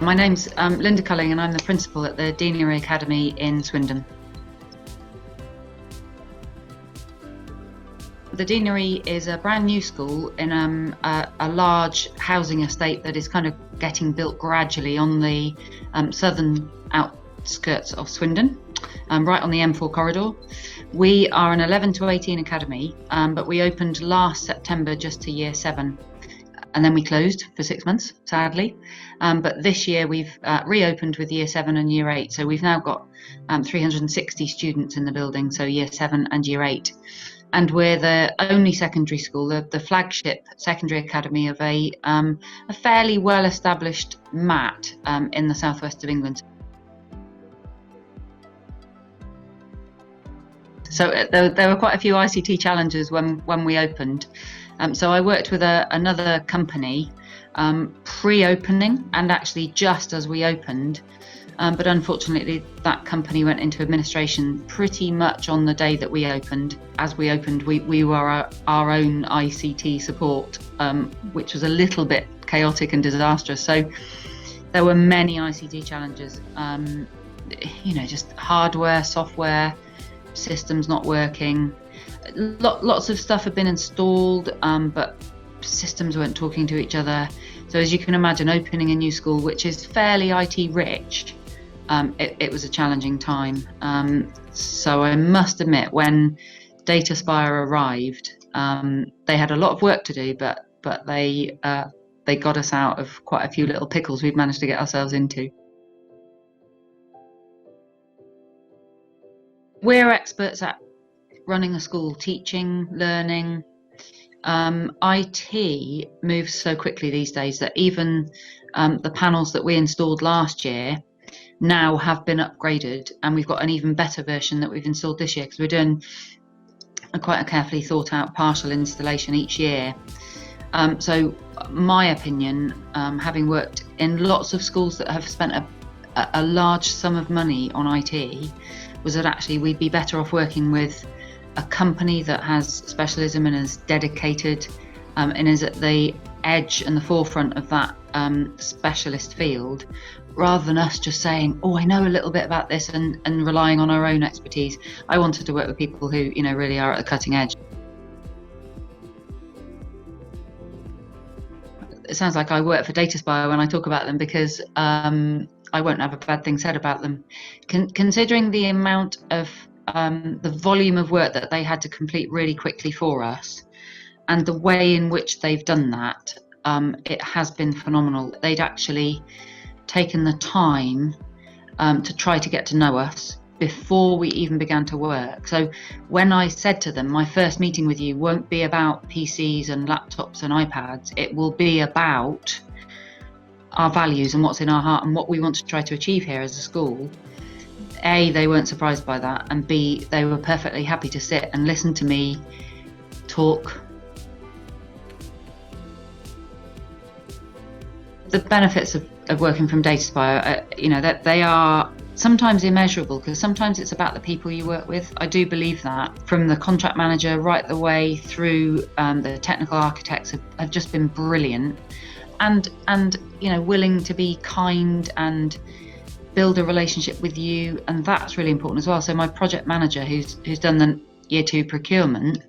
My name's Linda Culling and I'm the principal at the Deanery Academy in Swindon. The Deanery is a brand new school in a large housing estate that is kind of getting built gradually on the southern outskirts of Swindon, right on the M4 corridor. We are an 11 to 18 academy, but we opened last September just to year 7. And then we closed for 6 months, sadly. But this year we've reopened with year 7 and year 8. So we've now got 360 students in the building, so year 7 and year 8. And we're the only secondary school, the flagship secondary academy of a fairly well-established MAT in the southwest of England. So there were quite a few ICT challenges when we opened. So I worked with another company pre-opening and actually just as we opened. But unfortunately, that company went into administration pretty much on the day that we opened. As we opened, we were our own ICT support, which was a little bit chaotic and disastrous. So there were many ICT challenges, just hardware, software, systems not working. Lots of stuff had been installed, but systems weren't talking to each other. So as you can imagine, opening a new school, which is fairly IT rich, it was a challenging time. So I must admit, when Dataspire arrived, they had a lot of work to do, but they got us out of quite a few little pickles we'd managed to get ourselves into. We're experts at running a school, teaching, learning. IT moves so quickly these days that even the panels that we installed last year now have been upgraded, and we've got an even better version that we've installed this year because we're doing quite a carefully thought out partial installation each year. So my opinion, having worked in lots of schools that have spent a large sum of money on IT, was that actually we'd be better off working with a company that has specialism and is dedicated and is at the edge and the forefront of that specialist field, rather than us just saying, oh, I know a little bit about this and relying on our own expertise. I wanted to work with people who really are at the cutting edge. It sounds like I work for Dataspire when I talk about them because I won't have a bad thing said about them. Considering the amount of the volume of work that they had to complete really quickly for us and the way in which they've done that, it has been phenomenal. They'd actually taken the time to try to get to know us before we even began to work. So when I said to them, my first meeting with you won't be about PCs and laptops and iPads, it will be about our values and what's in our heart and what we want to try to achieve here as a school. A, they weren't surprised by that, and B, they were perfectly happy to sit and listen to me talk. The benefits of working from Dataspire, that they are sometimes immeasurable, because sometimes it's about the people you work with. I do believe that. From the contract manager right the way through, the technical architects have just been brilliant, and willing to be kind and build a relationship with you, and that's really important as well. So my project manager, who's done the year 2 procurement,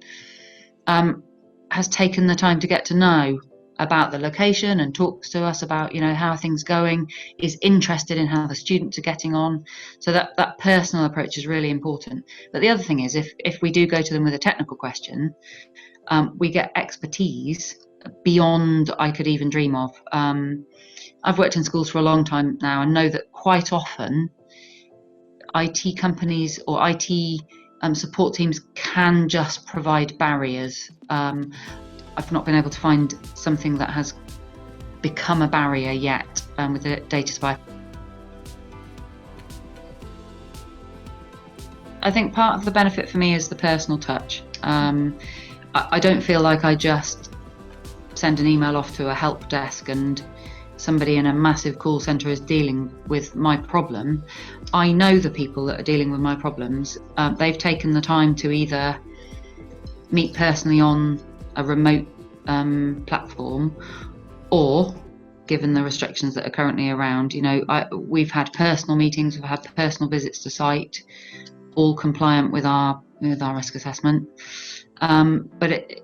has taken the time to get to know about the location and talks to us about how are things going, is interested in how the students are getting on. So that personal approach is really important. But the other thing is, if we do go to them with a technical question, we get expertise beyond I could even dream of. I've worked in schools for a long time now and know that quite often IT companies or IT support teams can just provide barriers. I've not been able to find something that has become a barrier yet with the Dataspire. I think part of the benefit for me is the personal touch. I don't feel like I just send an email off to a help desk and somebody in a massive call centre is dealing with my problem. I know the people that are dealing with my problems. They've taken the time to either meet personally on a remote platform, or given the restrictions that are currently around. We've had personal meetings, we've had personal visits to site, all compliant with our risk assessment. But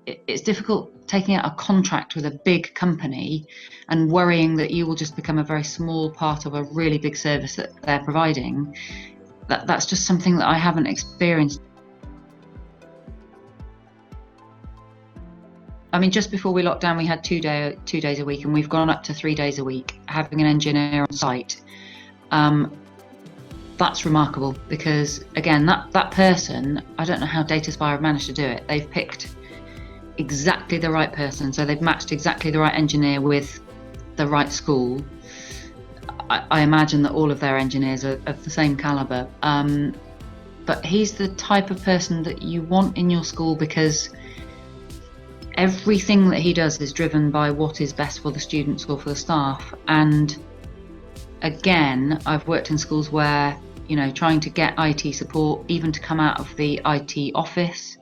it's difficult taking out a contract with a big company and worrying that you will just become a very small part of a really big service that they're providing. That's just something that I haven't experienced. I mean, just before we locked down, we had 2 days a week, and we've gone up to 3 days a week, having an engineer on site. That's remarkable, because again, that person, I don't know how Dataspire have managed to do it. They've picked exactly the right person, so they've matched exactly the right engineer with the right school. I imagine that all of their engineers are of the same calibre, but he's the type of person that you want in your school, because everything that he does is driven by what is best for the students or for the staff. And again, I've worked in schools where, trying to get IT support, even to come out of the IT office,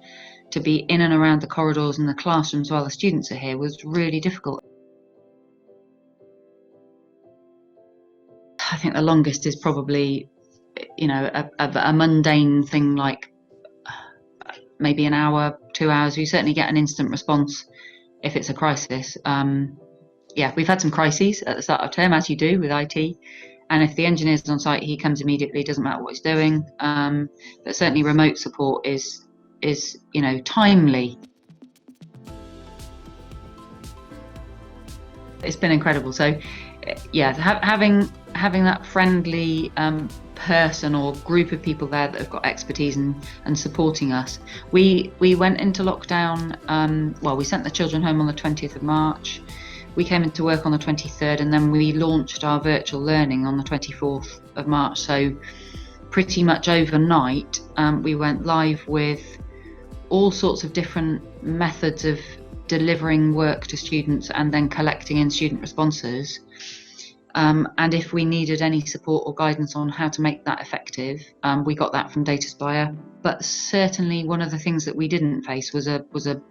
to be in and around the corridors and the classrooms while the students are here, was really difficult. I think the longest is probably, a mundane thing like maybe an hour, 2 hours. You certainly get an instant response if it's a crisis. We've had some crises at the start of term, as you do with IT. And if the engineer's on site, he comes immediately, doesn't matter what he's doing. But certainly remote support is timely. It's been incredible. So having that friendly person or group of people there that have got expertise and supporting us. We went into lockdown, we sent the children home on the 20th of March. We came into work on the 23rd, and then we launched our virtual learning on the 24th of March. So pretty much overnight, we went live with all sorts of different methods of delivering work to students and then collecting in student responses. And if we needed any support or guidance on how to make that effective, we got that from Dataspire. But certainly one of the things that we didn't face was a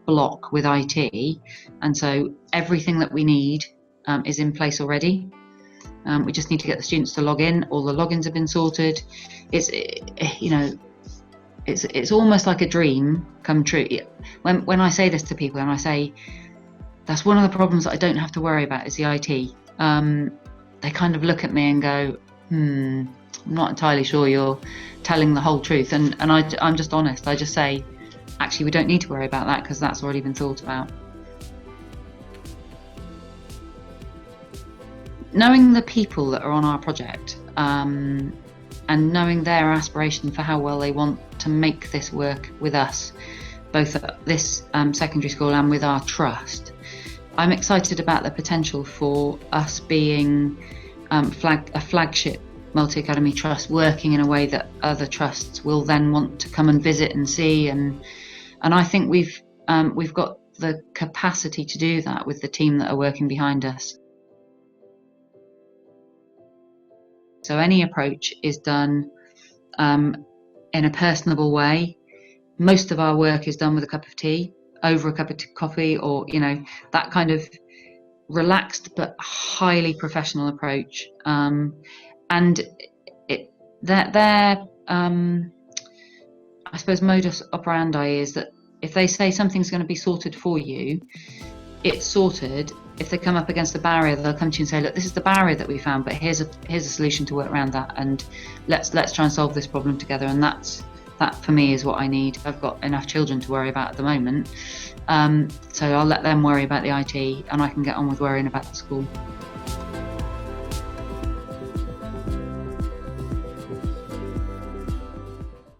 block with IT. And so everything that we need is in place already. We just need to get the students to log in. All the logins have been sorted. It's almost like a dream come true. When I say this to people, and I say, that's one of the problems that I don't have to worry about is the IT. They kind of look at me and go, I'm not entirely sure you're telling the whole truth. And I'm just honest. I just say, actually, we don't need to worry about that because that's already been thought about. Knowing the people that are on our project, and knowing their aspiration for how well they want to make this work with us, both at this secondary school and with our trust, I'm excited about the potential for us being a flagship multi-academy trust, working in a way that other trusts will then want to come and visit and see, and I think we've got the capacity to do that with the team that are working behind us. So any approach is done in a personable way. Most of our work is done with a cup of tea, over a cup of coffee, or that kind of relaxed but highly professional approach. And their I suppose modus operandi is that if they say something's going to be sorted for you, it's sorted. If they come up against a barrier, they'll come to you and say, look, this is the barrier that we found, but here's a solution to work around that, and let's try and solve this problem together. And that for me is what I need. I've got enough children to worry about at the moment, so I'll let them worry about the IT, and I can get on with worrying about the school.